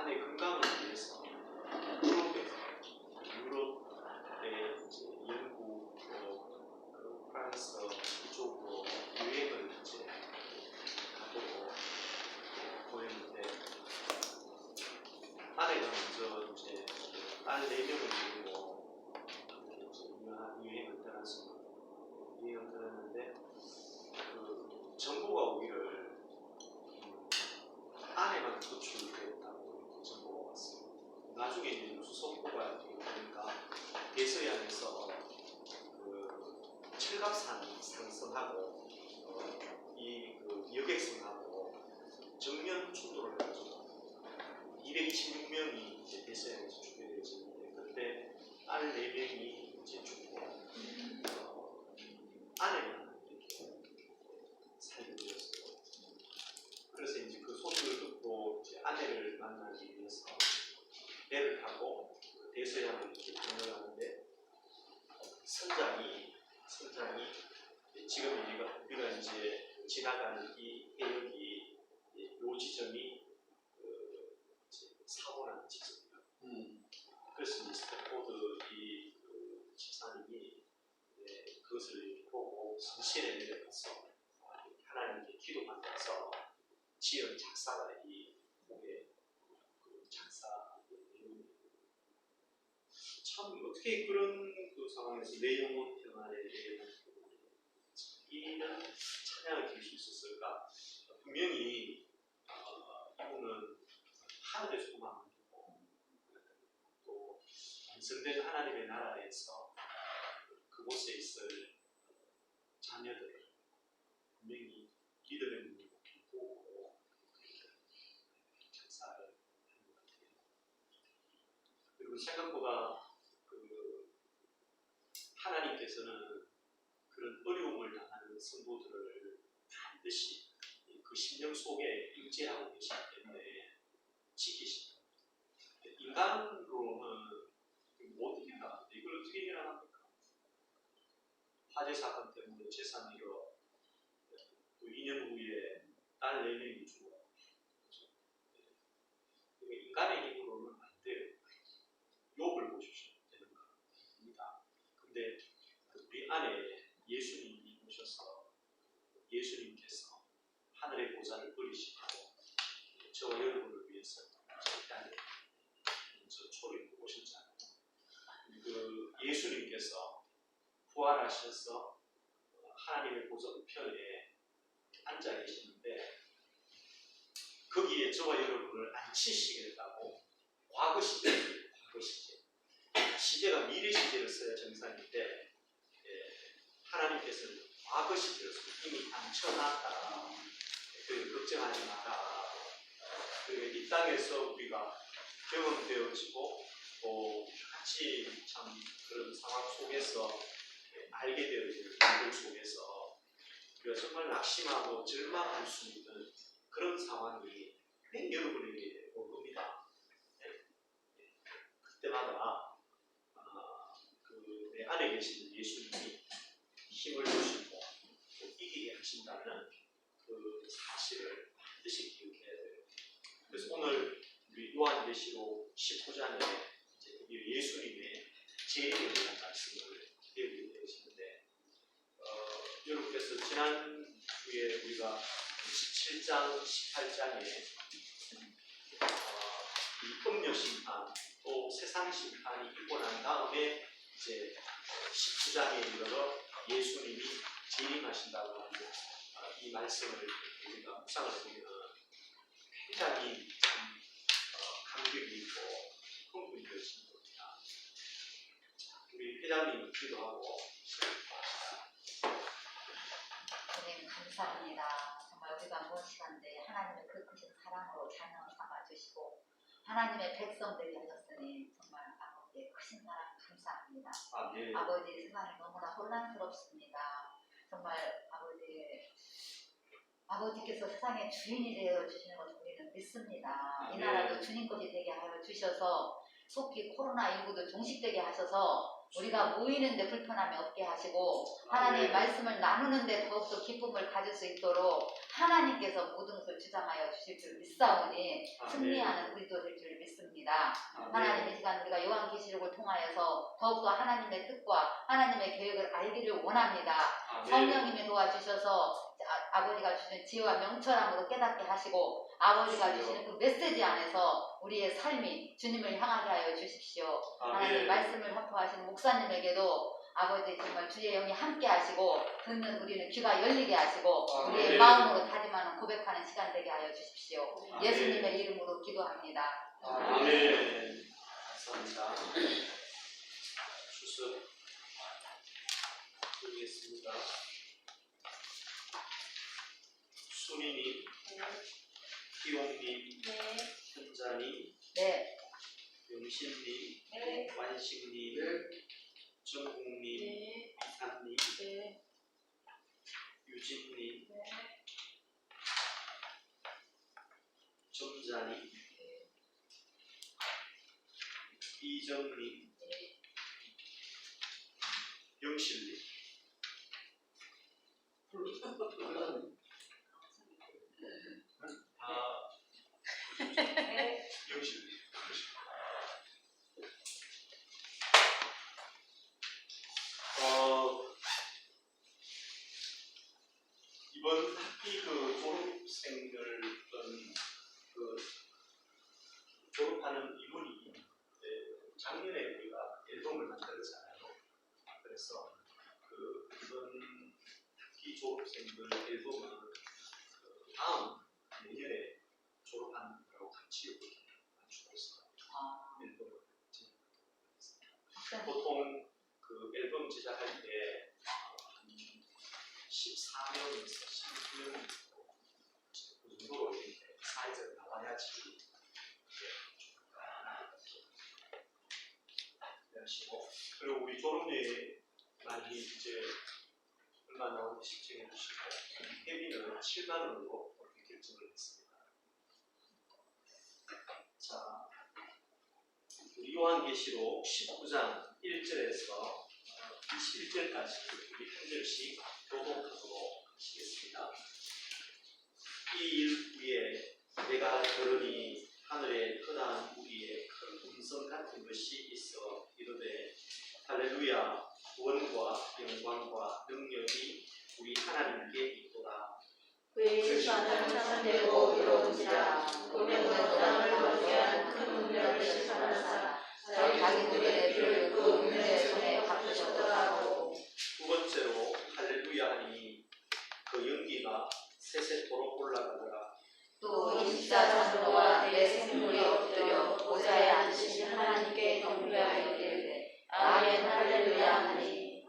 안의 건강을 위해서 유럽의 이제 영국, 그 프랑스 이쪽으로 유행을 이제 가보고 보였는데 아내가 먼저 이제 딸 4명을 데리고 이제 유행을 떠났습니다. 유행을 떠났는데 그 정보가 오기를 아내만 노출됐다고 정보가 왔어요. 나중에 이제 뉴스 속보가 보니까 대서양에서 그 철갑산 상선하고 그 여객선하고 정면 충돌을 해가지고 226명이 이제 대서양에서 죽게 되었는데 그때 딸 4명이 이제 죽고 아내만 이렇게 살게 되었어요. 그래서 이제 그 소식을 듣고 이제 아내를 만나기 위해서 배를 타고 대서양을 이렇게 건너가는데 선장이 지금 우리가 이제 지나가는 이 해역이 요 지점이 이제 사고 난 지점입니다. 그래서 이제 스탠포드 그 집사님이 그것을 이렇게 보고 성신에 내려가서 하나님께 기도하면서 지은 작사가 이 곡의 그 작사 참 어떻게 그런 그 상황에서 내 영혼 평안에 내 영혼 이런 찬양을 드릴 수 있었을까? 분명히 이분은 하늘에서 소망을 두고 또 완성된 하나님의 나라에서 그곳에 있을 자녀들 분명히 믿음의 눈으로 보고 작사를 하는 것 같아요. 그리고 생각보다 하나님께서는 그런 어려움을 당하는 성도들을 반드시 그 심령 속에 임재하고 계시기 때문에 지키신다. 인간으로는 못 이겨나가는데 이걸 어떻게 이겨나갑니까? 화재 사건 때문에 재산 잃어 또 2년 후에 딸 4명이 죽어. 그렇죠? 인간의 힘으로는 안 돼요. 욥을 보십시오. 되는 겁니다. 근데 우리 안에 예수님이 오셔서 예수님께서 하늘의 보좌를 버리시고 저와 여러분을 위해서 이 땅에 저 초를 오셨잖아요. 그 예수님께서 부활하셔서 하나님의 보좌 우편에 앉아 계시는데 거기에 저와 여러분을 앉히시겠다고 과거 시제 시제가 미래 시제를 써야 정상인데 하나님께서는 과거 시제를 이미 앉혀놨다. 걱정하지 마라. 이 땅에서 우리가 경험되어지고 또 같이 참 그런 상황 속에서 알게 되어지는 일들 속에서 우리가 정말 낙심하고 절망할 수 있는 그런 상황이 여러분에게 올 겁니다. 그때마다 내 안에 계시는 예수님이 힘을 주시고 또 이기게 하신다는 그 사실을 반드시 기억해야 돼요. 그래서 오늘 우리 요한계시록 19장에 이제 예수님의 재림에 대한 말씀을 배우게 되시는데 여러분께서 지난주에 우리가 17장, 18장에 이 음료 심판 또 세상 심판이 있고 난 다음에 이제 19장에 이르러 예수님이 재림하신다고 하는 이 말씀을 우리가 묵상을 해보면 굉장히 참 감격이 있고 흥분이 되어지는 겁니다. 우리 회장님 기도하고 시작합시다. 주님 감사합니다. 정말 우리가 먼 시간대 하나님의 그 크신 사랑으로 찬양을 삼아주시고 하나님의 백성들이 하셨으니 정말 아버지의 크신 사랑 감사합니다. 아멘. 아버지 세상이 너무나 혼란스럽습니다. 정말 아버지께서 세상의 주인이 되어 주시는 것을 우리는 믿습니다. 아멘. 이 나라도 주님 것이 되게 하여 주셔서 속히 코로나19도 종식되게 하셔서 우리가 모이는데 불편함이 없게 하시고 하나님의 말씀을 나누는데 더욱더 기쁨을 가질 수 있도록 하나님께서 모든 것을 주장하여 주실 줄 믿사오니 승리하는 우리도 될 줄 믿습니다. 하나님 이 시간 우리가 요한계시록을 통하여서 더욱더 하나님의 뜻과 하나님의 계획을 알기를 원합니다. 성령님이 도와주셔서 아버지가 주신 지혜와 명철함으로 깨닫게 하시고 아버지가 주시는 그 메시지 안에서 우리의 삶이 주님을 향하게 하여 주십시오. 하나님 말씀을 선포하시는 목사님에게도 아버지 정말 주의 영이 함께 하시고 듣는 우리는 귀가 열리게 하시고 우리의 마음으로 다짐하는 고백하는 시간 되게 하여 주십시오. 예수님의 이름으로 기도합니다. 아멘. 감사합니다. 주습 드리겠습니다. 순이님, 기용님, 현자님, 영신님, 완식님, 정국님, 이사님, 유진님, 점자님, 이정님, 영실님. 영실님. 이번 학기 그 졸업생들은 그 졸업하는 이분이 작년에 우리가 앨범을 만들었잖아요. 그래서 그 이번 학기 졸업생들 앨범을 다음 내년에 졸업하는 거라고 같이 맞추고 있어요. 앨범을 보통 그 앨범 제작할 때 14명에서 16명 그 정도로 이렇게 사이즈가 나와야지 하시고 그리고 우리 졸업여행 많이 이제 얼마 나오는지 신청해 주시고 회비는 7만 원으로 그렇게 결정을 했습니다. 자, 우리 요한계시록 19장 1절에서 21절까지 우리 한 절씩 교독하도록 하시겠습니다. 이 일 후에 내가 들으니 하늘에 크다란 우리의 큰 음성 같은 것이 있어 이르되 할렐루야 구원과 영광과 능력이 우리 하나님께 있도다. 그의 심판은 참되고 의로운지라. 우리는 땅을 거기한 큰 운명을 심판하사 자기 누구의 피를 그 운명의 손에 갚으셨더라고. 두 번째로 할렐루야 하니 그 연기가 세세토록 올라가더라. 또 십자장로와 내 생물이 엎드려 보좌에 앉으신 하나님께 경배하여 이르되 아멘 할렐루야 하니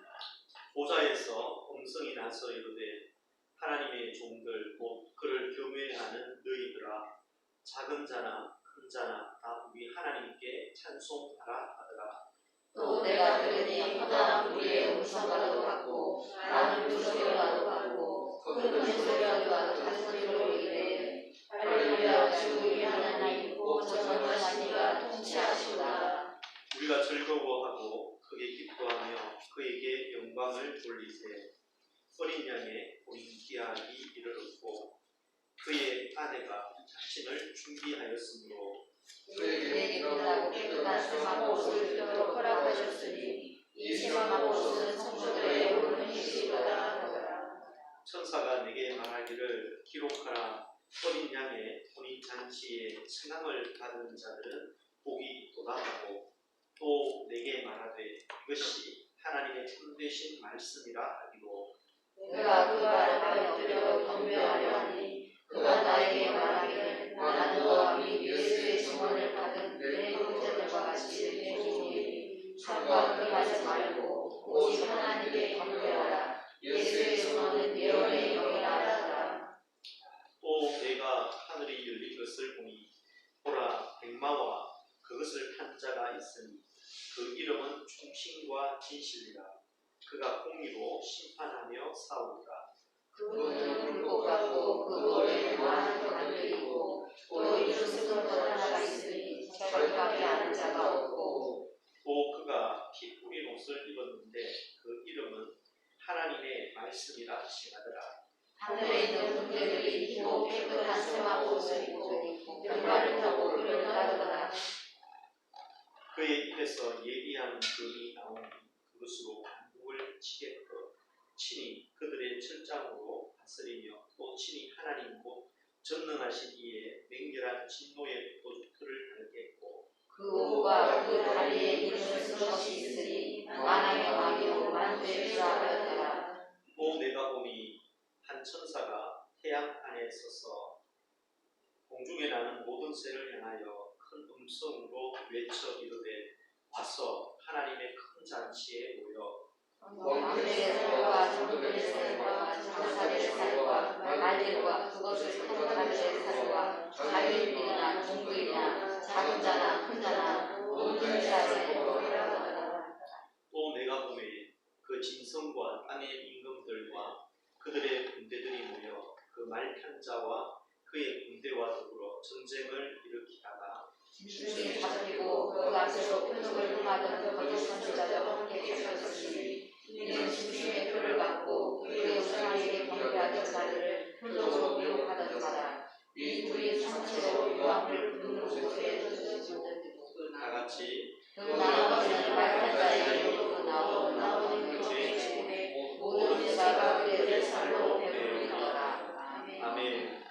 보좌에서 음성이 나서 이르되 하나님의 종들 곧 그를 경외하는 너희들아 작은 자나 큰 자나 다 우리 하나님께 찬송하라 하더라. 또 내가 들으니 커다란 우리의 음성과도 같고 나는 물소리와도 같고 큰 소리와도 같은 소리로 이르되 할렐루야 주 우리 하나님 곧 전능하신 이가 통치하시도다. 우리가 즐거워하고 크게 기뻐하며 그에게 영광을 돌리세. 어린 양의 본인 기약이 이르렀고 그의 아내가 자신을 준비하였으므로 그에게 빛나고 깨끗한 세마포 옷을 입도록 허락하셨으니 이 세마포 옷은 성도들의 오른 힘이시로다 하더라. 천사가 내게 말하기를 기록하라. 어린 양의 혼인 잔치에 청함을 받은 자들은 복이 있도다 하고 또 내게 말하되 이것이 하나님의 참되신 말씀이라 하기로 내가 그 말을 엎드려 경배하려 하니 그가 나에게 말하기를 나는 너와 및 예수의 증언을 받은 내 형제들과 같이 행하니 삼박하지 말고 오직 하나님께 경배하라. 예수의 증언은 예언의 영이라 하더라. 또 내가 하늘이 열린 것을 보니 보라 백마와 그것을 탄 자가 있으니 그 이름은 충신과 진실이라. 그가 공의로 심판하며 싸우리라. 그분은 불꽃 같고 그 머리에는 많은 관들이 있고 또 이중승은 것 하나가 있으니 자기밖에 아는 자가 없고 또 그가 피 뿌린 옷을 말씀이라 시행하더라. 하늘에 있는 군대들이 희고 깨끗한 세마 옷을 입고 병마를 타고 그를 따르더라. 그의 입에서 예리한 금이 나온 그것으로 반국을 치겠고 친히 그들의 철장으로 다스리며 또 친히 하나님 곧 전능하신 이의 맹렬한 진노의 도주틀을 달겠고 그 오가 그 다리에 이름을 쓴 것이 있으니 만왕의 왕이요 만주의 주라 하였더라. 또 내가 보니 한 천사가 태양 안에 서서 공중에 나는 모든 새를 향하여 큰 음성으로 외쳐 이르되 와서 하나님의 큰 잔치에 모여 왕들의 살과 정글의 살과 장사의 살과 말들과 그것을 타는 자들의 살과 자유인이나 종부이나 작은 자나 큰 자나 모든 자의 복을 하더라. 또 내가 보매 그 진성과 땅의 임금들과 그들의 군대들이 모여 그 말탄 자와 그의 군대와 더불어 전쟁을 일으키다가 짐승이 잡히고 그 앞에서 표적을 행하던 거짓 선지자들과 함께 쫓겼으니 이는 짐승의 표를 받고 그의 우상에게 경배하던 자들을 표적으로 미혹하던 자라. 이 둘이 상체로 요한을 묻는 곳에 다 같이 그 나머지는 말한 자의 이름으로 나오는 그의 집에 모든 자가 그들을 살로 배부르더라. 아멘.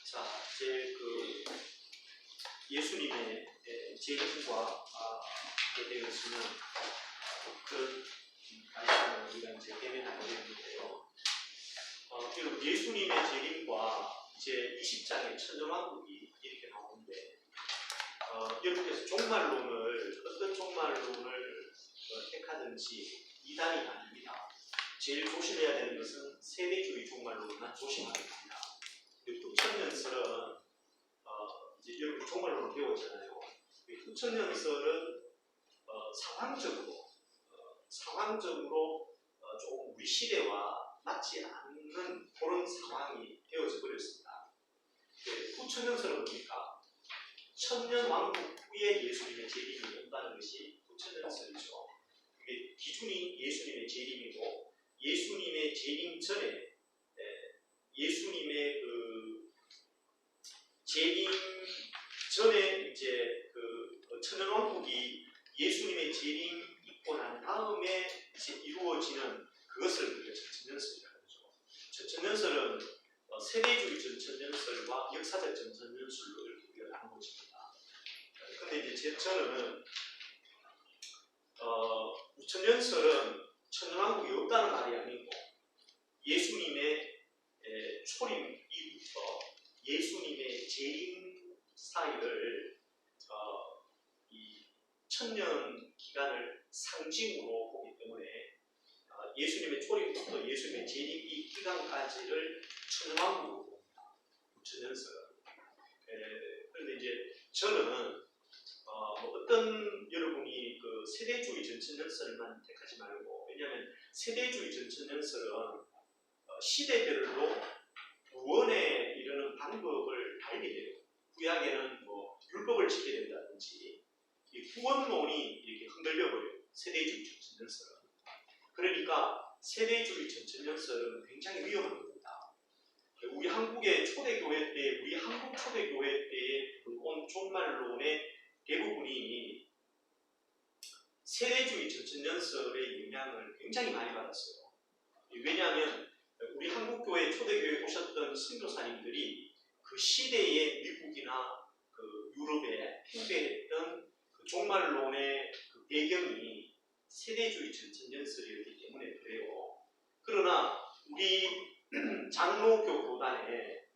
자, 이제 그 예수님의 재림과 함께 되어지는 그런 말씀을 우리가 이제 대면하게 되는데요. 그리고 예수님의 재림과 이제 20장의 천년왕국이 이렇게 나오는데 여러분께서 종말론을 어떤 종말론을 택하든지 이단이 아닙니다. 제일 조심해야 되는 것은 세대주의 종말론만 조심하면 됩니다. 후천연설은 이제 여러분 종말론을 배웠잖아요. 후천연설은 상황적으로 조금 우리 시대와 맞지 않는 그런 상황이 되어져 버렸습니다. 후천연설은 뭡니까? 천년왕국 후에 예수님의 재림이 온다는 것이 후천연설이죠. 이게 기준이 예수님의 재림이고 예수님의 재림 전에 예수님의 그 재림 전에 이제 그 천년왕국이 예수님의 재림 있고 난 다음에 이제 이루어지는 그것을 우리가 전천연설이라고 하죠. 전천연설은 세대주의 전천연설과 역사적 전천연설로 이렇게 우리가 나누어집니다. 그런데 이제 저는 우천연설은 천년왕국이 없다는 말이 아니고 예수님의 초림 이후부터 예수님의 재림 사이를 이 천년 기간을 상징으로 보기 때문에 예수님의 초림부터 예수님의 재림 이 기간까지를 천년왕국으로 봅니다. 우천연설은. 그런데 이제 저는 어떤 여러분이 그 세대주의 전천연설만 택하지 말고, 왜냐하면 세대주의 전천연설은 시대별로 구원에 이르는 방법을 달리 해요. 구약에는 뭐 율법을 지켜야 된다든지 이 구원론이 이렇게 흔들려 버려요. 세대주의 전천연설은. 그러니까 세대주의 전천연설은 굉장히 위험한 겁니다. 우리 한국의 초대교회 때, 우리 한국 초대교회 때의 온 종말론의 대부분이 세대주의 전천연설의 영향을 굉장히 많이 받았어요. 왜냐하면 우리 한국교회 초대교회에 오셨던 선교사님들이 그 시대의 미국이나 그 유럽에 풍배했던 그 종말론의 그 배경이 세대주의 전천연설이었기 때문에 그래요. 그러나 우리 장로교 교단에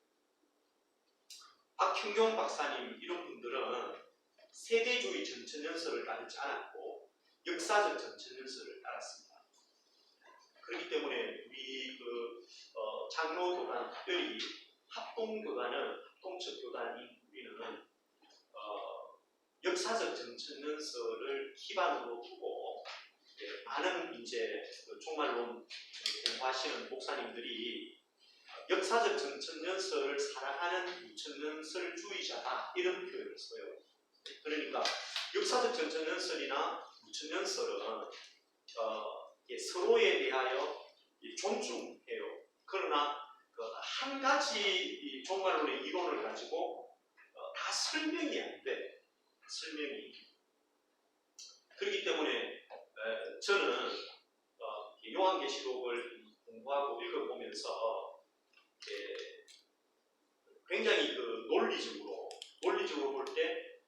박형경 박사님 이런 분들은 세대주의 전천연설을 따르지 않았고 역사적 전천연설을 따랐습니다. 그렇기 때문에 우리 그 장로교단, 특별히 합동교단은 합동적 교단인 우리는 역사적 전천연설을 기반으로 두고 많은 이제 그 종말론 공부하시는 목사님들이 역사적 전천연설을 사랑하는 우천연설주의자다 이런 표현을 써요. 그러니까 역사적 전천연설이나 우천연설은 서로에 대하여 존중해요. 그러나 한 가지 이 종말론의 이론을 가지고 다 설명이 안 돼. 설명이. 그렇기 때문에 저는 요한계시록을 공부하고 읽어보면서 굉장히 논리적으로 볼 때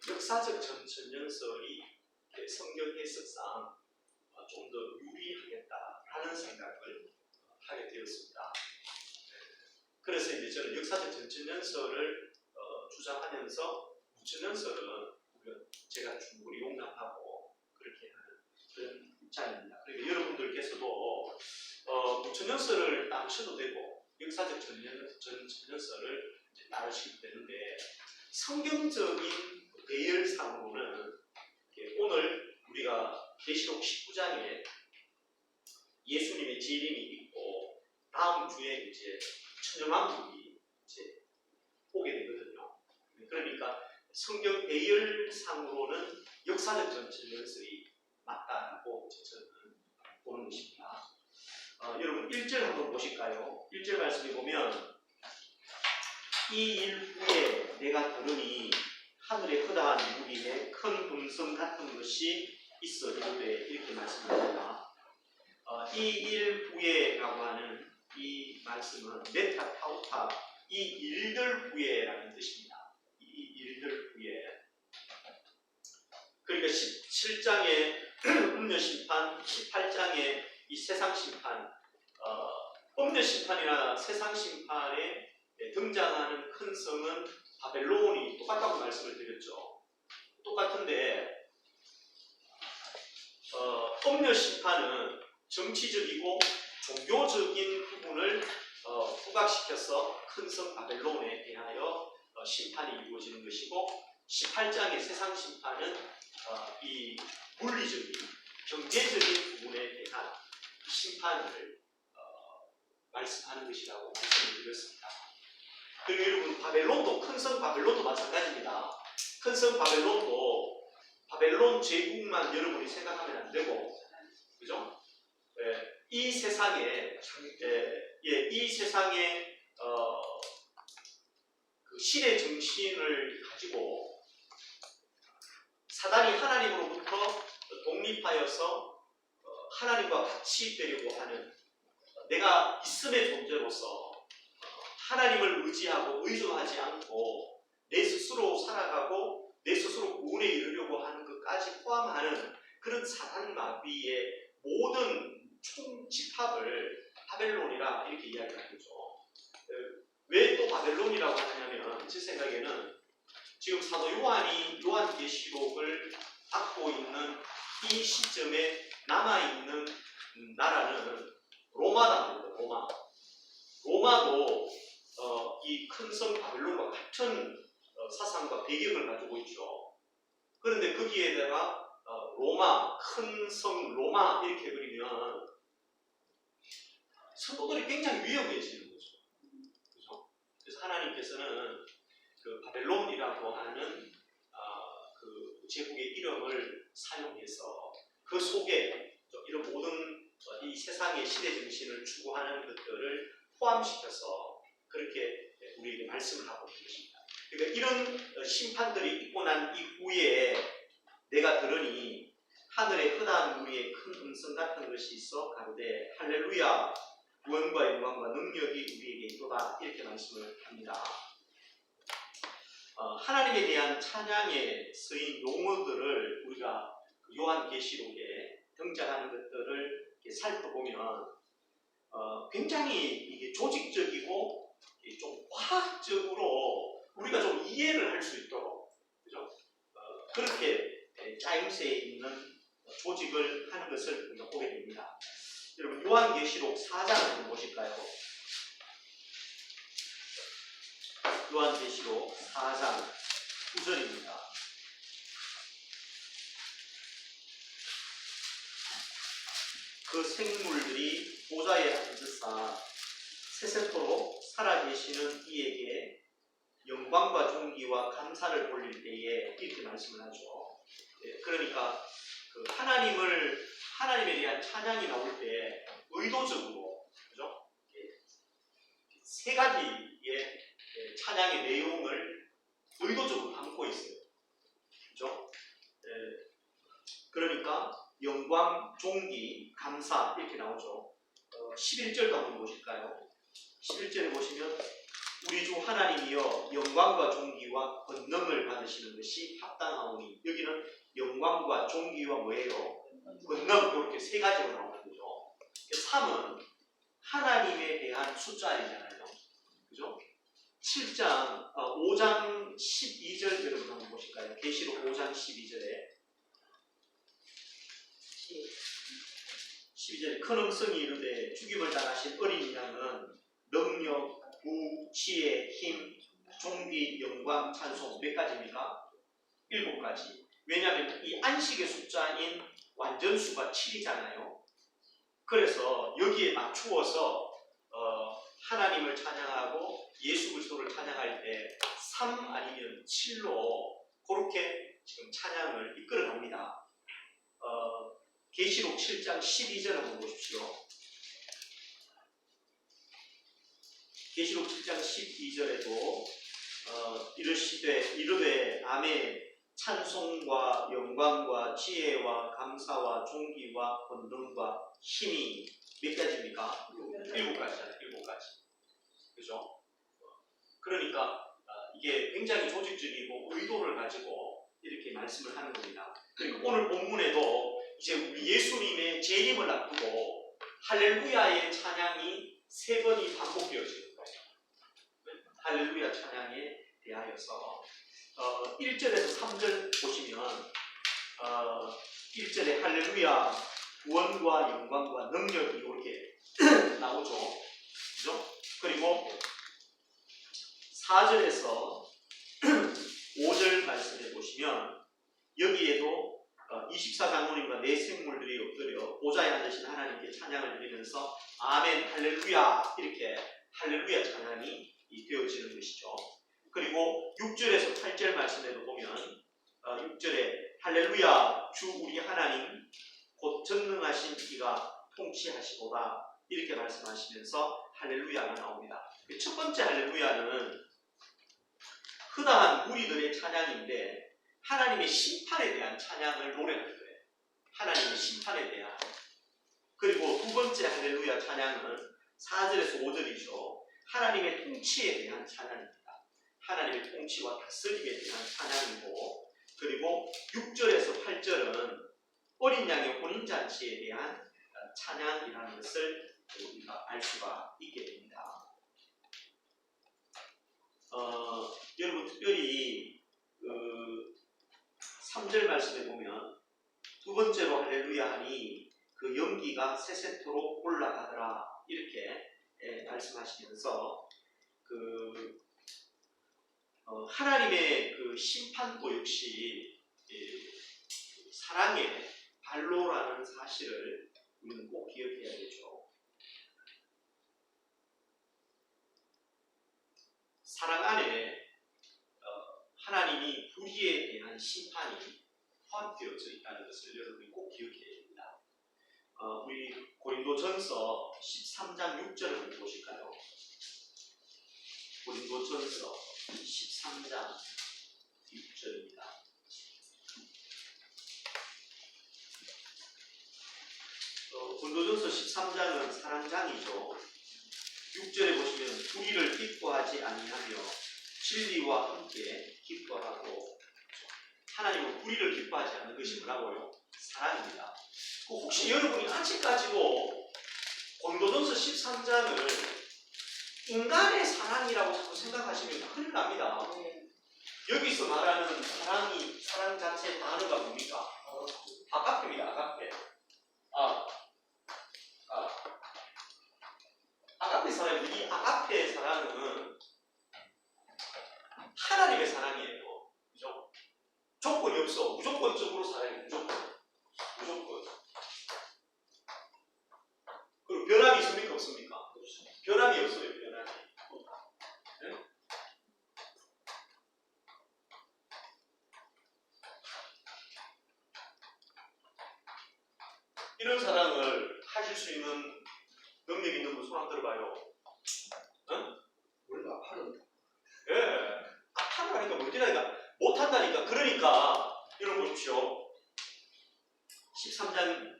역사적 전천연설이 성경 해석상 좀 더 유리하겠다라는 생각을 하게 되었습니다. 그래서 이제 저는 역사적 전천연설을 주장하면서 무천연설은 제가 충분히 용납하고 그렇게 하는 그런 입장입니다. 그러니까 여러분들께서도 무천연설을 따르셔도 되고 역사적 전천연설을 따르시면 되는데 성경적인 배열상으로는 오늘 우리가 계시록 19장에 예수님의 재림이 있고 다음 주에 이제 천년왕국이 이제 오게 되거든요. 그러니까 성경 배열상으로는 역사적 전천연설이 맞다라고 저는 보는 것입니다. 여러분 1절 한번 보실까요? 1절 말씀에 보면 이 일 후에 내가 들으니 하늘에 허다한 무리에 큰 음성 같은 것이 있어 이르되 이렇게 말씀합니다. 이 일 후에라고 하는 이 말씀은 메타 타우타 이 일들 후에라는 뜻입니다. 이 일들 후에. 그러니까 17장의 음녀심판, 18장의 이 세상심판, 음녀심판이나 세상심판에 등장하는 큰 성은 바벨론이 똑같다고 말씀을 드렸죠. 똑같은데 음녀심판은 정치적이고 종교적인 부분을 부각시켜서 큰 성 바벨론에 대하여 심판이 이루어지는 것이고 18장의 세상심판은 이 물리적인 경제적인 부분에 대한 심판을 말씀하는 것이라고 말씀을 드렸습니다. 그리고 여러분 바벨론도 큰 성 바벨론도 마찬가지입니다. 큰 성 바벨론도 바벨론 제국만 여러분이 생각하면 안 되고, 그죠? 이 세상에 그 시대 정신을 가지고 사단이 하나님으로부터 독립하여서 하나님과 같이 되려고 하는 내가 있음의 존재로서 하나님을 의지하고 의존하지 않고 내 스스로 살아가고 내 스스로 구원에 이르려고 하는 것까지 포함하는 그런 사단 마귀의 모든 총집합을 바벨론이라 이렇게 이야기하는 거죠. 왜 또 바벨론이라고 하냐면 제 생각에는 지금 사도 요한이 요한계시록을 받고 있는 이 시점에 남아있는 나라는 로마다 말이에요. 로마도 이 큰 성 바벨론과 같은 사상과 배경을 가지고 있죠. 그런데 거기에다가 로마, 큰 성 로마 이렇게 그리면 성도들이 굉장히 위험해지는 거죠. 그렇죠? 그래서 하나님께서는 그 바벨론이라고 하는 그 제국의 이름을 사용해서 그 속에 이런 모든 이 세상의 시대 정신을 추구하는 것들을 포함시켜서 그렇게 우리에게 말씀을 하고 있는 것입니다. 그러니까 이런 심판들이 있고 난 이후에 내가 들으니 하늘에 허다한 무리의 큰 음성 같은 것이 있어 가로되 할렐루야 구원과 영광과 능력이 우리에게 있도다 이렇게 말씀을 합니다. 하나님에 대한 찬양에 쓰인 용어들을 우리가 요한계시록에 등장하는 것들을 살펴보면 굉장히 이게 조직적이고 좀 과학적으로 우리가 좀 이해를 할 수 있도록 그죠? 그렇게 짜임새에 있는 조직을 하는 것을 우리가 보게 됩니다. 여러분 요한계시록 4장 한번 보실까요? 요한계시록 4장 9절입니다. 그 생물들이 보좌에 앉으사 세세토록 살아계시는 이에게 영광과 존귀와 감사를 돌릴 때에 이렇게 말씀을 하죠. 그러니까 그 하나님에 대한 찬양이 나올 때 의도적으로 세 가지의 찬양의 내용을 의도적으로 담고 있어요. 그죠? 그러니까 영광, 존귀, 감사 이렇게 나오죠. 11절도 한번 보실까요? 11절에 보시면 우리 주 하나님이여 영광과 존귀와 권능을 받으시는 것이 합당하오니, 여기는 영광과 존귀와 뭐예요? 권능, 이렇게 세 가지로 나오는 거죠. 3은 하나님에 대한 숫자이잖아요. 그죠? 5장 12절 여러분 한번 보실까요? 계시록 5장 12절에 12절에 큰 음성이 이르되 죽임을 당하신 어린 양은 능력, 부, 지혜, 힘, 존귀, 영광, 찬송 몇 가지입니까? 7가지. 왜냐하면 이 안식의 숫자인 완전수가 7이잖아요. 그래서 여기에 맞추어서 하나님을 찬양하고 예수 그리스도를 찬양할 때 3 아니면 7로 그렇게 지금 찬양을 이끌어 갑니다. 계시록 7장 12절 한번 보십시오. 계시록 7장 12절에도 이르되 아멘, 찬송과 영광과 지혜와 감사와 존귀와 권능과 힘이 몇 가지입니까? 7가지잖아요. 7가지. 그죠? 그러니까 이게 굉장히 조직적이고 의도를 가지고 이렇게 말씀을 하는 겁니다. 그리고 오늘 본문에도 이제 우리 예수님의 재림을 앞두고 할렐루야의 찬양이 3번이 반복되어지는 거예요. 할렐루야 찬양에 대하여서 1절에서 3절 보시면 1절에 할렐루야 구원과 영광과 능력이 이렇게 나오죠. 그죠? 그리고 4절에서 5절 말씀해 보시면 여기에도 24장로님과 네 생물들이 엎드려 보좌에 앉으신 하나님께 찬양을 드리면서 아멘 할렐루야 이렇게 할렐루야 찬양이 되어지는 것이죠. 그리고 6절에서 8절 말씀에도 보면 6절에 할렐루야 주 우리 하나님 곧 전능하신 이가 통치하시보다 이렇게 말씀하시면서 할렐루야가 나옵니다. 첫 번째 할렐루야는 흔한 우리들의 찬양인데 하나님의 심판에 대한 찬양을 노래하는 거예요. 하나님의 심판에 대한. 그리고 두 번째 할렐루야 찬양은 4절에서 5절이죠. 하나님의 통치에 대한 찬양입니다. 하나님의 통치와 다스림에 대한 찬양이고, 그리고 6절에서 8절은 어린 양의 혼인잔치에 대한 찬양이라는 것을 우리가 알 수가 있게 됩니다. 여러분 특별히 3절 말씀에 보면 두 번째로 할렐루야 하니 그 연기가 세 세토로 올라가더라 이렇게 말씀하시면서 하나님의 그 심판도 역시 사랑의 발로라는 사실을 우리는 꼭 기억해야 되죠. 사랑 안에 하나님이 불의에 대한 심판이 포함되어져 있다는 것을 여러분이 꼭 기억해야 됩니다. 우리 고린도전서 13장 6절을 한번 보실까요? 고린도전서 13장 6절입니다. 고린도전서 13장은 사랑장이죠. 6절에 보시면 불의를 기뻐하지 아니하며 진리와 함께 기뻐하고, 하나님은 불의를 기뻐하지 않는 것이 뭐라고요? 사랑입니다. 혹시 여러분이 아직까지도 고린도전서 13장을 인간의 사랑이라고 자꾸 생각하시면 큰일 납니다. 여기서 말하는 사랑 자체의 단어가 뭡니까? 아가페입니다. 아가페. 아가페 사랑입니다. 이 아가페의 사랑은 하나님의 사랑이에요. 그죠? 조건이 없어. 무조건적으로 사랑해요. 무조건. 그리고 변함이 있습니까? 없습니까? 변함이 없어요. 변함이. 네? 이런 사랑을 하실 수 있는 능력 있는 분 손 한번 들어봐요. 응? 어디라니까 못한다니까. 그러니까 여러분 보십시오. 13장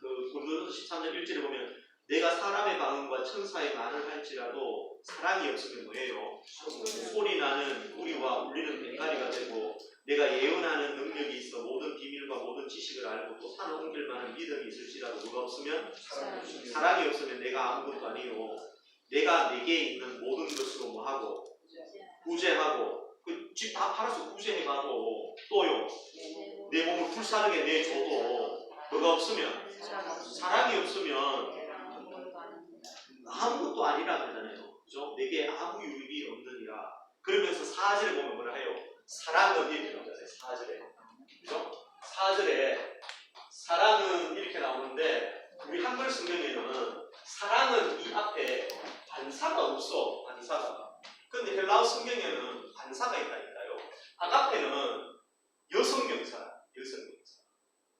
그 고린도전서 13장 1절에 보면 내가 사람의 방언과 천사의 말을 할지라도 사랑이 없으면 뭐예요? 소리 나는 우리와 울리는 꽹과리가 되고 내가 예언하는 능력이 있어 모든 비밀과 모든 지식을 알고 또 산을 옮길 만한 믿음이 있을지라도 뭐가 없으면 사랑이 없으면 내가 아무것도 아니요. 내가 내게 있는 모든 것으로 뭐하고 구제하고 그 집 다 팔아서 구제해가도 또요 내 몸을 불사르게 내줘도 뭐가 없으면 사랑이 없으면 아무것도 아니라 그러잖아요. 그죠? 내게 아무 유익이 없느니라. 그러면서 4절에 보면 뭐라 해요? 사랑은 이렇게 나오잖아요. 4절에. 그죠? 4절에 사랑은 이렇게 나오는데 우리 한글 성경에는 사랑은 이 앞에 반사가 없어. 반사가. 근데 헬라어 성경에는 반사가 있다니까요. 아가페는 여성명사.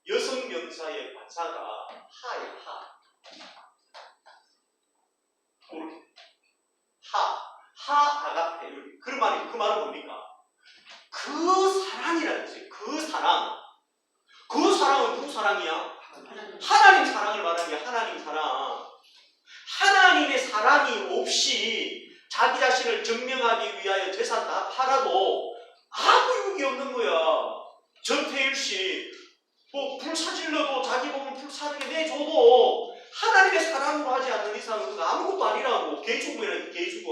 여성명사의 반사가 하예요. 하 아가페. 그 말은 뭡니까? 그 사랑이라는 뜻이에요. 그 사랑. 그 사랑은 누구 사랑이야? 하나님 사랑을 말하는 게 하나님 사랑. 하나님의 사랑이 없이 자기 자신을 증명하기 위하여 재산 다 팔아도 아무 유익이 없는 거야. 전태일 씨, 뭐 불사질러도 자기 몸을 불사르게 내줘도 하나님의 사랑으로 하지 않는 이상은 아무것도 아니라고. 개죽음이라는 개죽음.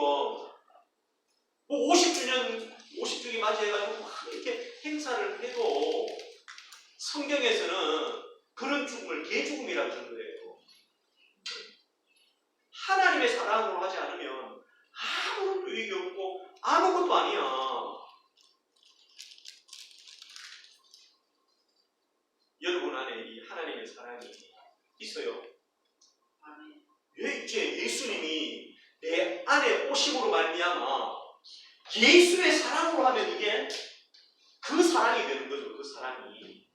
뭐 50주기 맞이해가지고 막 이렇게 행사를 해도 성경에서는 그런 죽음을 개죽음이라고 하는 거예요. 하나님의 사랑으로 하지 않으면 아무 유익이 없고 아무것도 아니야. 여러분 안에 이 하나님의 사랑이 있어요. 왜 이제 예수님이 내 안에 오심으로 말미암아 예수의 사랑으로 하면 이게 그 사랑이 되는 거죠. 그 사랑이.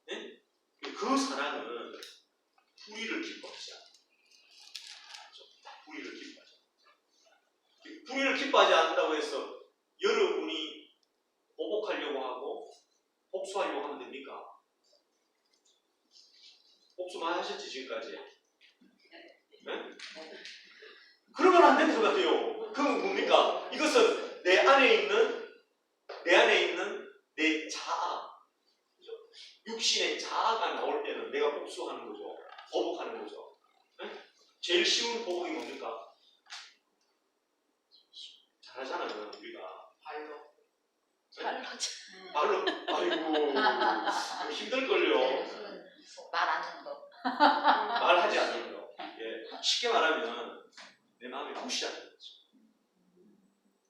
네? 그 사랑은 불의를 기뻐하지 않아요. 불의를 기뻐하지 않아요. 불의를 기뻐하지 않는다고 해서 여러분이 보복하려고 하고 복수하려고 하면 됩니까? 복수만 하셨지 지금까지? 네? 그러면 안 되는 것 같아요. 그건 뭡니까? 이것은 내 안에 있는 내 자아, 그죠? 육신의 자아가 나올 때는 내가 복수하는 거죠. 보복하는 거죠. 네? 제일 쉬운 보복이 뭡니까? 잘하잖아요, 우리가. 발로. 아이고, 힘들걸요. 말 안 듣는 거. 말하지 않는 거. 예. 쉽게 말하면 내 마음에 무시하는 거죠.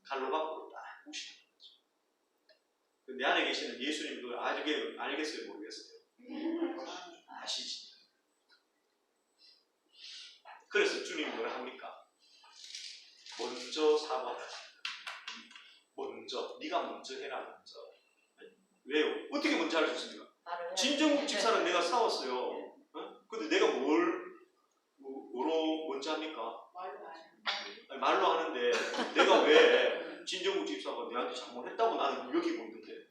갈로 밖으로 딱 무시하는 거죠. 내 안에 계시는 예수님 그걸 알겠어요? 모르겠어요? 아시지? 그래서 주님이 뭐라 합니까? 먼저 사과하라. 네가 먼저 해라. 먼저. 왜요? 어떻게 먼저 할 수 있습니까? 진정국 집사는 내가 싸웠어요. 어? 근데 내가 뭐로 먼저 합니까? 아니, 말로 하는데 내가 왜 진정국 집사가 내한테 잘못했다고 나는 여기고 있는데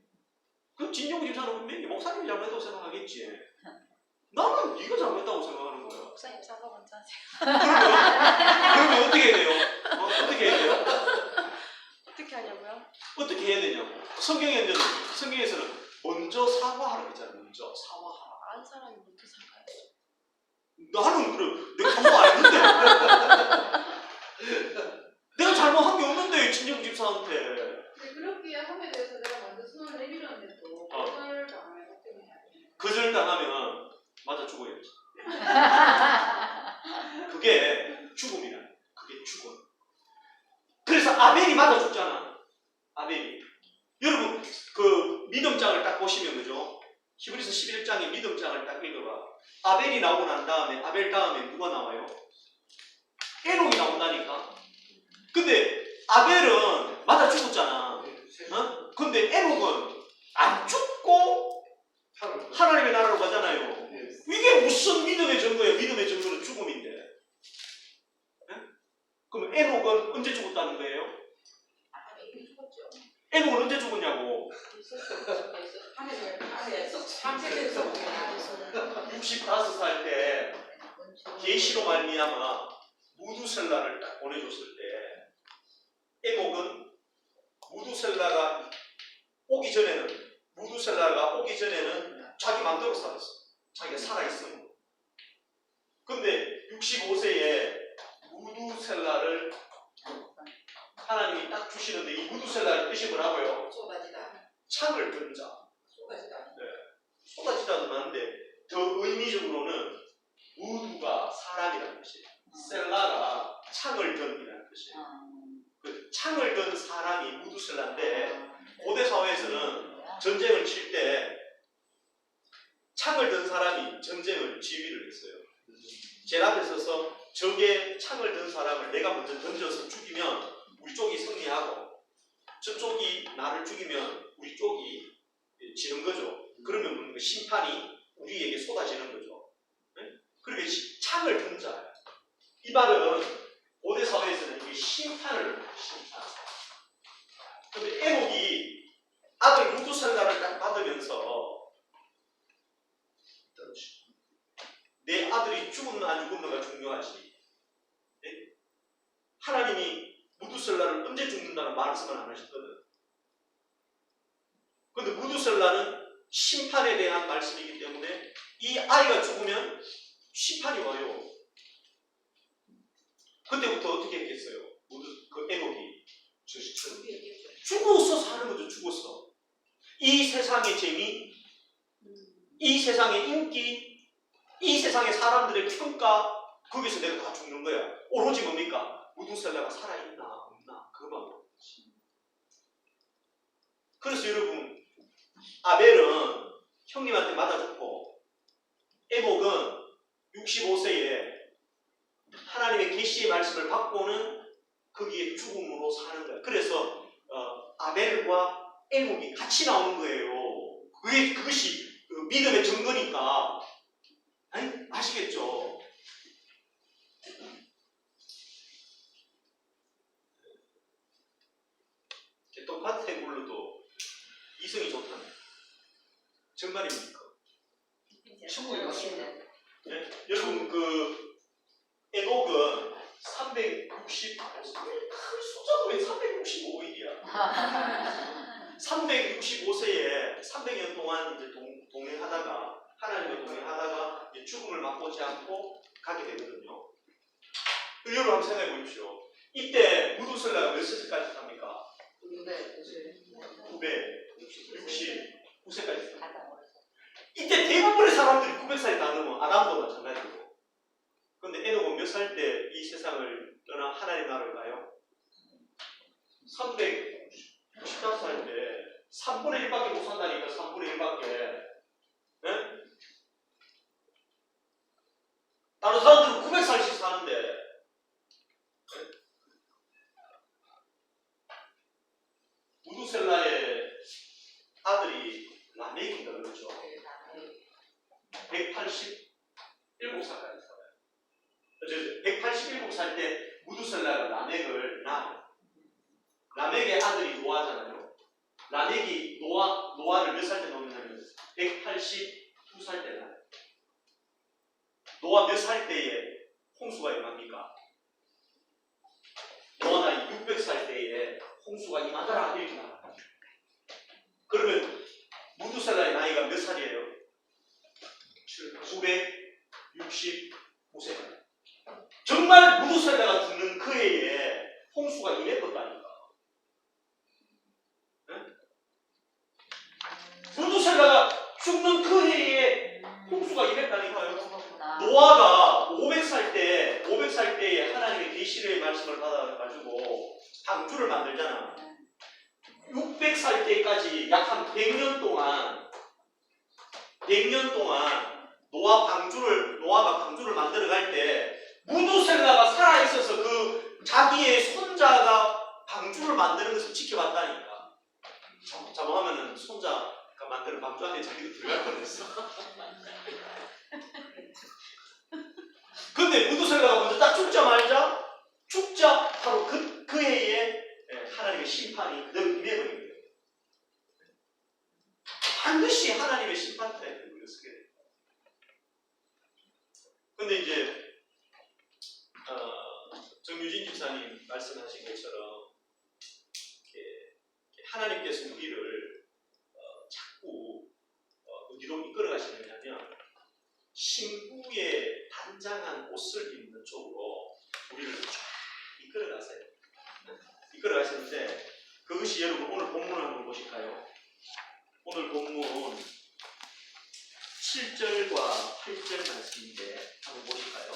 그럼 진정국 집사는 분명히 목사님이 잘못했다고 생각하겠지. 나는 네가 잘못했다고 생각하는 거야. 목사님 사과 먼저 하세요. 그러면 어떻게 해야 돼요? 어떻게 해야 돼요? 어떻게 하냐고요? 어떻게 해야 되냐고. 성경에서는 먼저 사과하라고 했잖아. 먼저 사과하라. 안 사람이 먼저 사과해요. 나는 그래. 내가 잘못 안 했는데. 내가 잘못한 게 없는데 진정 집사한테. 그렇게 함에 대해서 내가 먼저 손을 내밀었는데도 거절당하면 어떻게 해야 돼? 거절당하면 맞아 죽어야지. 그게 죽음이라. 그게 죽음. 그래서 아벨이 맞아 죽잖아. 아벨이. 여러분 그 믿음장을 딱 보시면 그죠? 히브리서 11장의 믿음장을 딱 읽어봐. 아벨이 나오고 난 다음에 아벨 다음에 누가 나와요? 에녹이 나온다니까. 근데 아벨은 맞아 죽었잖아. 어? 근데 에녹은 안 죽고 하나님의 나라로 가잖아요. 이게 무슨 믿음의 증거예요? 믿음의 증거는 죽음인데. 네? 그럼 에녹은 언제 죽었다는 거예요? 이미 죽었죠. 에녹은 언제 죽었냐고. 안에 상세돼서 65살 때 계시로 말미암아 무두셀라를 딱 보내줬을 때 에녹은 무두셀라가 오기 전에는 자기 마음대로 살았어. 자기가 살아있으면. 근데 65세에 무두셀라를 하나님이 딱 주시는데 이 무두셀라의 뜻이 뭐라고요? 쏟아지다. 창을 든 자. 쏟아지다. 쏟아지다도 많은데 더 의미적으로는 무두가 사람이라는 뜻이에요. 셀라가 창을 든이라는 뜻이에요. 그 창을 든 사람이 무두셀라인데 고대 사회에서는 전쟁을 칠 때 창을 든 사람이 전쟁을 지휘를 했어요. 제 앞에 서서 적의 창을 든 사람을 내가 먼저 던져서 죽이면 우리 쪽이 승리하고 저쪽이 나를 죽이면 우리 쪽이 지는 거죠. 그러면 심판이 우리에게 쏟아지는 거죠. 네? 그러니까 창을 든 자예요. 이 말은 고대 사회에서는 이게 심판을 심판. 그런데 에녹이 아들 무두셀라를 딱 받으면서 내 아들이 죽었나 안 죽었나가 중요하지. 네? 하나님이 무두셀라를 언제 죽는다는 말씀을 안 하셨거든. 그런데 무두셀라는 심판에 대한 말씀이기 때문에 이 아이가 죽으면 심판이 와요. 그때부터 어떻게 했겠어요? 그 에녹이 죽어서 사는 거죠. 죽었어. 이 세상의 재미, 이 세상의 인기, 이 세상의 사람들의 평가, 거기서 내가 다 죽는 거야. 오로지 뭡니까? 무두셀라가 살아있나 없나 그것만 보는 거지. 그래서 여러분, 아벨은 형님한테 맞아 죽고 에녹은 65세에 하나님의 계시의 말씀을 받고는 거기에 죽음으로 사는 거야. 그래서 아벨과 에녹이 같이 나오는 거예요. 그것이 믿음의 증거니까. 아니, 아시겠죠? 똑같은 물로도 이성이 좋다네. 정말입니까? 충분히 맞습니다. 네? 여러분 그 에녹은 365 숫자도 왜 365일이야? 365세에 300년 동안 이제 동행하다가 하나님과 동행하다가 이제 죽음을 맛보지 않고 가게 되거든요. 여러분 한번 생각해 보십시오. 이때 무두셀라가 몇 세까지 삽니까? 969세까지 삽니다. 이때 대부분의 사람들이 900살이 다 넘어. 아담도 마찬가지고. 그런데 에녹은 몇 살 때 이 세상을 떠나 하나님 나라를 가요? 314살 때 3분의 1밖에 못 산다니까. 3분의 1밖에. 네? 다른 사람들은 900살씩 사는데 네? 무두셀라의 아들이 라멕인가 그렇죠? 187살까지 살아요. 187살 때 무두셀라가 라멕을 낳아요. 라멕의 아들이 노아잖아요. 라멕이 노아를 몇 살 때 낳느냐면 182살 때 낳아요. 노아 몇 살 때에 홍수가 임합니까? 노아 나이 600살 때에 홍수가 임하더라 이렇게 나와요. 그러면 무두셀라의 나이가 몇 살이에요? 965세. 정말 무두셀라가 죽는 그 해에 홍수가 임했었다니까. 네? 무두셀라가 죽는 그 해에 홍수가 임했다니까요. 노아가 500살 때에 하나님의 계시의 말씀을 받아가지고 방주를 만들잖아. 600살 때까지 약 한 100년 동안 노아가 방주를 만들어갈 때 무두셀라가 살아있어서 그 자기의 손자가 방주를 만드는 것을 지켜봤다니까. 자몽하면은 손자가 만드는 방주 안에 자기도 들어갈 뻔했어. 근데 무두셀라가 먼저 딱 죽자 바로 그 해에 하나님의 심판이 그대로 임해버린 거예요. 반드시 하나님의 심판대에 우리가 서게 됩니다. 근데 이제 정유진 집사님 말씀하신 것처럼 하나님께서 우리를 자꾸 어디로 이끌어 가시느냐면 신부의 단장한 옷을 입는 쪽으로 우리를 쫙 이끌어 가세요. 이끌어 가시는데 그것이 여러분 오늘 본문을 한번 보실까요? 오늘 본문 7절과 8절 말씀인데 한번 보실까요?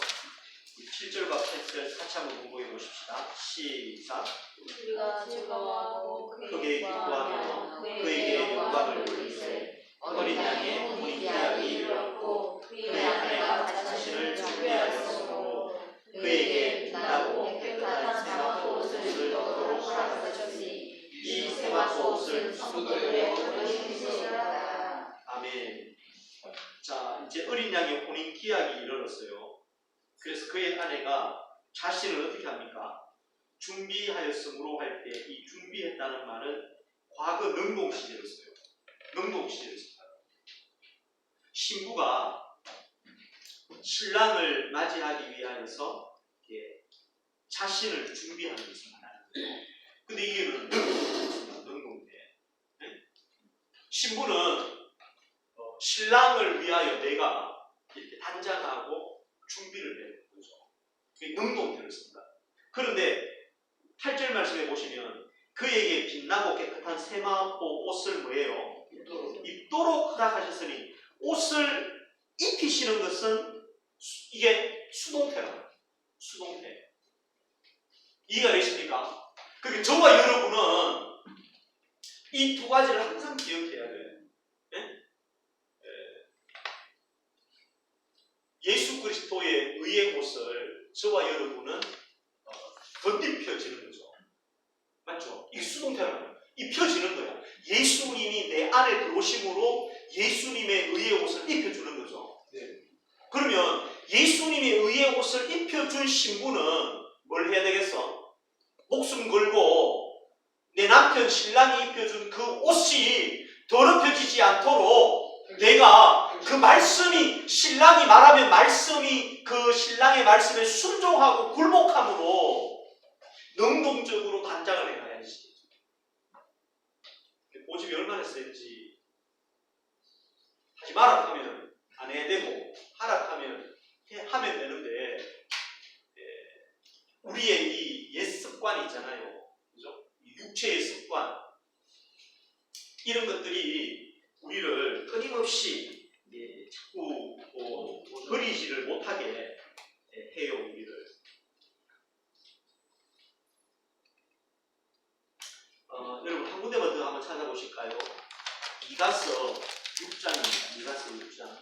7절과 8절 같이 한번 공부해 보십시다. 시작. 우리가 즐거워하고 크게 기뻐하며 그에게 영광을 돌리세. 어린 양의 혼인계약이 이르렀고 그의 아내가 자신을 준비하였으므로 그에게 빛나고 깨끗한 세마포 옷을 얻도록 허락하셨으니 이 세마포 옷은 성도들의 어린이시라. 아멘. 자, 이제 어린 양의 혼인계약이 이르렀어요. 그래서 그의 아내가 자신을 어떻게 합니까? 준비하였으므로 할 때 이 준비했다는 말은 과거 능동시제로 써요. 능동시제로 써요. 신부가 신랑을 맞이하기 위하여서 자신을 준비하는 것을 말하는 거예요. 근데 이게 능동돼. 신부는 신랑을 위하여 내가 이렇게 단장하고 준비를 해야 되는 거죠. 이게 능동태를 씁니다. 그런데 8절 말씀에 보시면 그에게 빛나고 깨끗한 세마포 옷을 뭐예요? 입도록 허락하셨으니 옷을 입히시는 것은 이게 수동태라. 수동태. 이해가 되십니까? 그러니까 저와 여러분은 이 두 가지를 항상 기억해야 돼요. 예수 그리스도의 의의 옷을 저와 여러분은 덧입혀지는 거죠. 맞죠? 이게 수동태라는 거예요. 입혀지는 거야. 예수님이 내 안에 들어오심으로 예수님의 의의 옷을 입혀주는 거죠. 네. 그러면 예수님의 의의 옷을 입혀준 신부는 뭘 해야 되겠어? 목숨 걸고 내 남편 신랑이 입혀준 그 옷이 더럽혀지지 않도록 내가 그 말씀이 신랑이 말하면 말씀이 그 신랑의 말씀에 순종하고 굴복함으로 능동적으로 단장을 해가야지. 고집이 얼마나 센지. 하지 마라 하면 안 해야 되고 하라 하면 하면 되는데 우리의 이 옛 습관이 있잖아요. 그죠? 육체의 습관 이런 것들이 우리를 끊임없이 자꾸 버리지를 못하게 해요. 우리를. 여러분 한 군데만 더 한번 찾아보실까요? 이가서 6장입니다. 이가서 6장.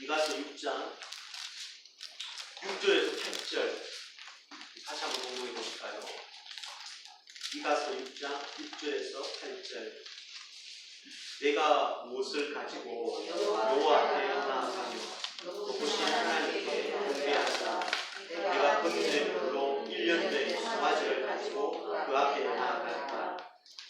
이가서 6장 6절에서 8절 다시 한번 공부해 보실까요? 이가서 6장 6절에서 8절. 내가 무엇을 가지고 여호와 앞에 나아가며 높으신 하나님께 경배하자. 내가 번제물로 1년 된 송아지를 가지고 그 앞에 나아갈까.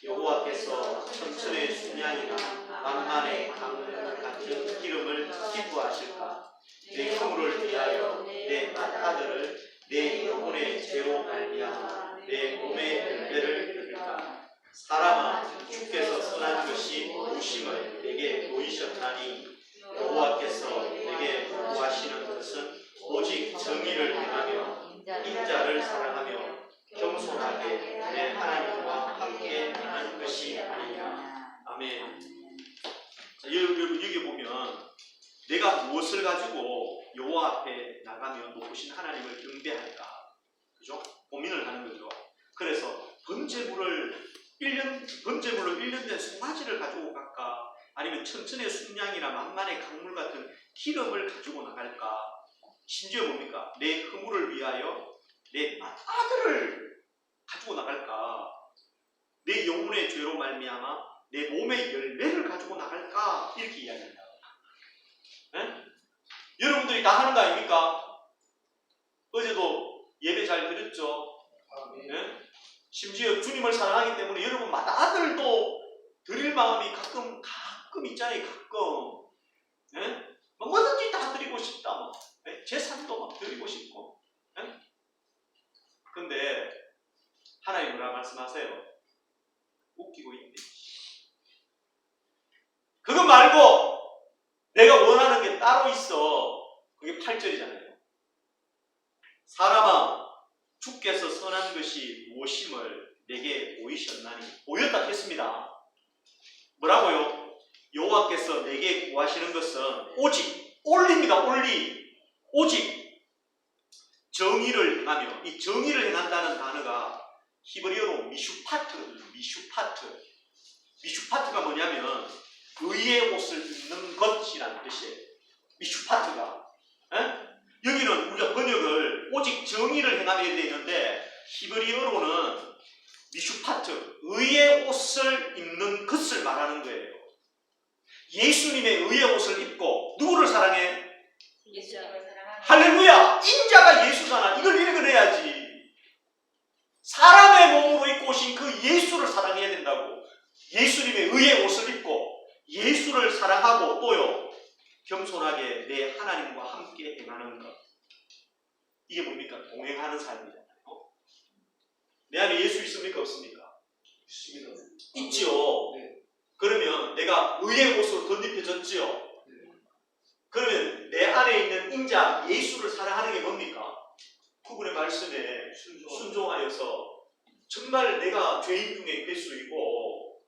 여호와께서 천천의 순양이나 만만의 강 같은 기름을 기뻐하실까. 내 허물을 위하여 내 맏아들을 내 영혼의 죄로 말미암아 내 몸의 열매를 끊을까. 사람아, 주께서 선한 것이 무심을 내게 보이셨나니 여호와께서 내게 구하시는 것은 오직 정의를 행하며 인자를 사랑하며 겸손하게 내 하나님과 함께 하는 것이 아니냐. 아멘. 자, 여러분 여기 보면 내가 무엇을 가지고 여호와 앞에 나가며 높으신 하나님을 경배할까? 그죠? 고민을 하는 거죠. 그래서 번제물로 1년 된 송아지를 가지고 갈까? 아니면 천천의 순양이나 만만의 강물 같은 기름을 가지고 나갈까? 심지어 뭡니까? 내 허물을 위하여 내 맏아들을 가지고 나갈까? 내 영혼의 죄로 말미암아 내 몸의 열매를 가지고 나갈까? 이렇게 이야기합니다. 네? 여러분들이 다 하는 거 아닙니까? 잘 들었죠? 예? 심지어 주님을 사랑하기 때문에 여러분마다 아들도 드릴 마음이 가끔 있잖아요. 가끔. 예? 뭐든지 다 드리고 싶다. 뭐. 예? 재산도 막 드리고 싶고. 예? 근데 하나님 뭐라 말씀하세요? 웃기고 있네. 그거 말고 내가 원하는 게 따로 있어. 그게 8절이잖아요. 사람아, 주께서 선한 것이 무엇임을 내게 보이셨나니. 보였다 했습니다. 뭐라고요? 여호와께서 내게 구하시는 것은 오직 올리입니다. 오직 정의를 행하며, 이 정의를 행한다는 단어가 히브리어로 미슈파트가 뭐냐면 의의 옷을 입는 것이라는 뜻이에요. 미슈파트가. 여기는 우리가 번역을 오직 정의를 행하며 되어 있는데 히브리어로는 미슈파트, 의의 옷을 입는 것을 말하는 거예요. 예수님의 의의 옷을 입고 누구를 사랑해? 예수님을 사랑하는 할렐루야! 인자가 예수잖아. 이걸 읽어내야지. 사람의 몸으로 입고 오신 그 예수를 사랑해야 된다고. 예수님의 의의 옷을 입고 예수를 사랑하고 또요 겸손하게 내 하나님과 함께 행하는 것. 이게 뭡니까? 동행하는 삶이잖아요. 내 안에 예수 있습니까? 없습니까? 있습니다. 있지요. 네. 그러면 내가 의의 옷으로 덧입혀졌지요. 네. 그러면 내 안에 있는 인자 예수를 사랑하는 게 뭡니까? 그분의 말씀에 순종하여서 정말 내가 죄인 중에 괴수이고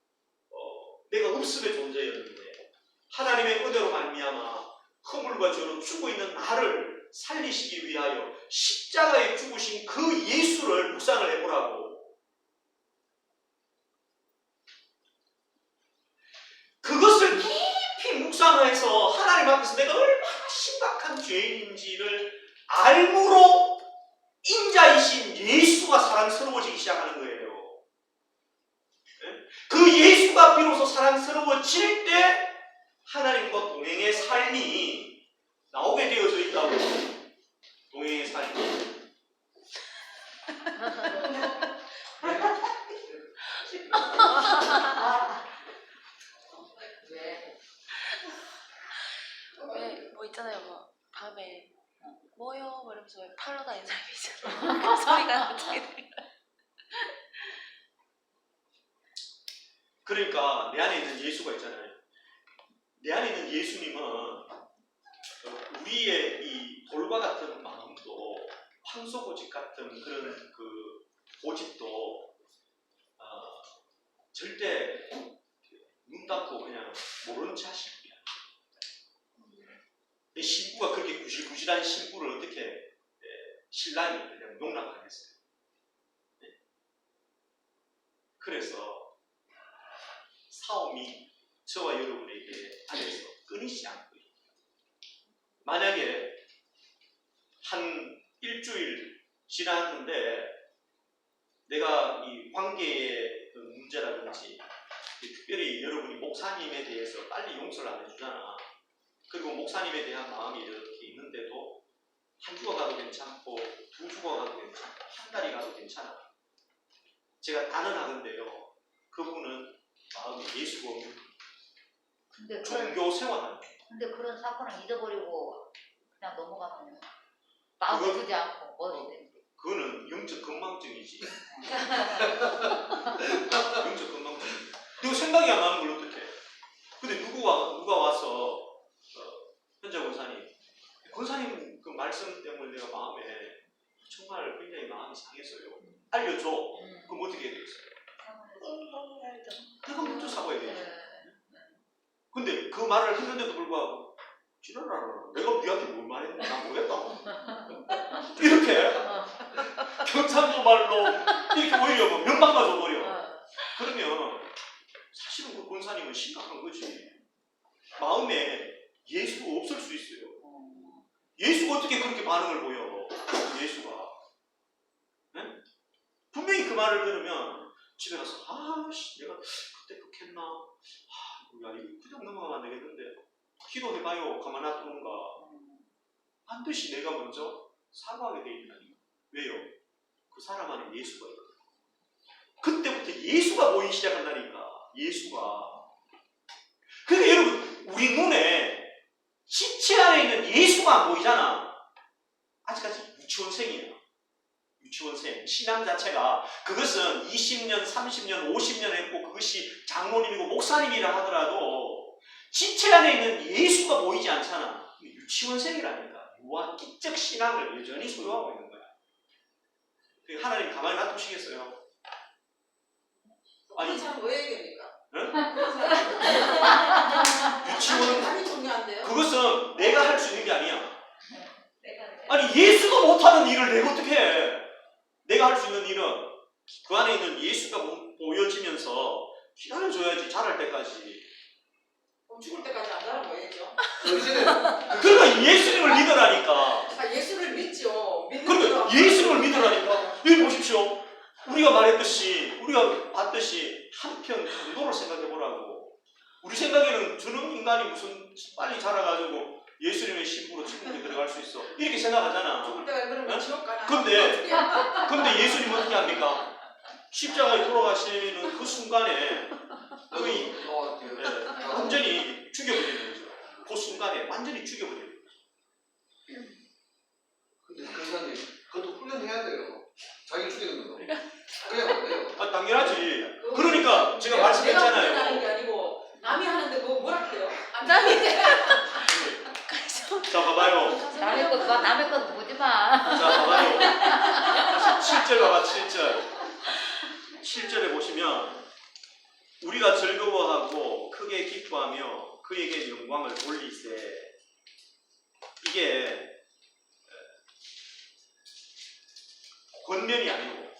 내가 없음의 존재였는데 하나님의 은혜로 말미암아 허물과 죄로 죽어 있는 나를 살리시기 위하여 십자가에 죽으신 그 예수를 묵상을 해보라고. 그것을 깊이 묵상해서 하나님 앞에서 내가 얼마나 심각한 죄인인지를 알므로 인자이신 예수가 사랑스러워지기 시작하는 거예요. 그 예수가 비로소 사랑스러워질 때 하나님과 동행의 삶이 나오게 되어져 있다고. 동행의 삶이. 왜 뭐 있잖아요. 뭐 밤에 뭐요? 뭐 이러면서 왜 팔러 다니는 사람이 있잖아요. 그 소리가 갑자기 들려. 그러니까 내 안에 있는 예수가 있잖아요. 내 안에 있는 예수님은 우리의 이 돌과 같은 마음도 황소고집 같은 그런 그 고집도 절대 눈 닫고 그냥 모르는 체 하실 거야. 이 신부가 그렇게 구실구실한 신부를 어떻게 신랑이 그냥 용납하겠어요. 그래서 싸움이 저와 여러분에게 안에서 끊이지 않고 있다. 만약에 한 일주일 지났는데 내가 이 관계의 문제라든지 특별히 여러분이 목사님에 대해서 빨리 용서를 안 해주잖아. 그리고 목사님에 대한 마음이 이렇게 있는데도 한 주가 가도 괜찮고 두 주가 가도 괜찮고 한 달이 가도 괜찮아. 제가 단언하건대요. 그분은 마음이 예수가 없는 종교 생활하는. 근데 그런 사건을 잊어버리고 그냥 넘어가면 마음에 두지 않고 뭐든지. 그거는 영적 건망증이지. 영적 건망증이지. 너 생각이 안 나는 걸 어떡해. 근데 누가 와서 현재 권사님 그 말씀 때문에 내가 마음에 정말 굉장히 마음이 상해서요. 알려줘. 그럼 어떻게 해야 되겠어요? 내가 먼저 사과해야 되지. 근데 그 말을 했는데도 불구하고 지랄하라. 내가 니한테 뭘 말했나? 나 모르겠다. 이렇게 경상도 말로 이렇게 오히려 뭐 명방만 줘버려. 그러면 사실은 그 권사님은 심각한 거지. 마음에 예수가 없을 수 있어요. 예수가 어떻게 그렇게 반응을 보여? 예수가. 네? 분명히 그 말을 들으면 집에 가서 내가 그때 그렇게 했나? 야 이거 그냥 넘어가면 안 되겠는데 기도해봐요. 가만 놔두는가? 반드시 내가 먼저 사과하게 돼 있다니까. 왜요? 그 사람 안에 예수가 있거든. 그때부터 예수가 보이기 시작한다니까. 예수가. 그러니까 여러분 우리 눈에 지체 안에 있는 예수가 안 보이잖아. 아직까지 유치원생이에요. 유치원생. 신앙 자체가 그것은 20년, 30년, 50년 했고 그것이 장로님이고 목사님이라 하더라도 지체 안에 있는 예수가 보이지 않잖아. 유치원생이라니까. 유아기적 신앙을 여전히 소유하고 있는 거야. 하나님 가만히 놔두시겠어요? 그런 사람 왜 얘기합니까? 응? 그런 사람 유치원은 답이 중요한데요. 그것은 내가 할 수 있는 게 아니야. 내가 아니 예수가 못하는 일을 내가 어떻게 해? 내가 할 수 있는 일은 그 안에 있는 예수가 보여지면서 기다려줘야지. 자랄 때까지. 그럼 죽을 때까지 안 자라봐야죠. 그러니까 예수님을 믿으라니까. 아, 예수를 믿죠. 믿는 그러니까 대로 예수님을 믿으라니까. 여기 보십시오. 우리가 말했듯이 우리가 봤듯이 한편 강도를 생각해 보라고. 우리 생각에는 저런 인간이 무슨 빨리 자라가지고 예수님의 신부로 천국에 들어갈 수 있어 이렇게 생각하잖아. 죽을 때가 그러면 지옥 가나. 근데 예수님은 어떻게 합니까? 십자가에 돌아가시는 그 순간에 거의 완전히 죽여버리는 거죠. 그 순간에 완전히 죽여버리는 거죠. 근데 강사님, 그것도 훈련해야 돼요. 자기를 죽이는 거. 그냥 안 돼요. 아, 당연하지. 그러니까 제가 말씀했잖아요. 내가 하는 게 아니고 남이 하는데 그거 뭐라 그래요? 자, 봐봐요. 남의 것 봐. 남의 것 보지 마. 자, 봐봐요. 다시 7절 봐봐, 7절. 7절에 보시면 우리가 즐거워하고 크게 기뻐하며 그에게 영광을 돌리세. 이게 권면이 아니고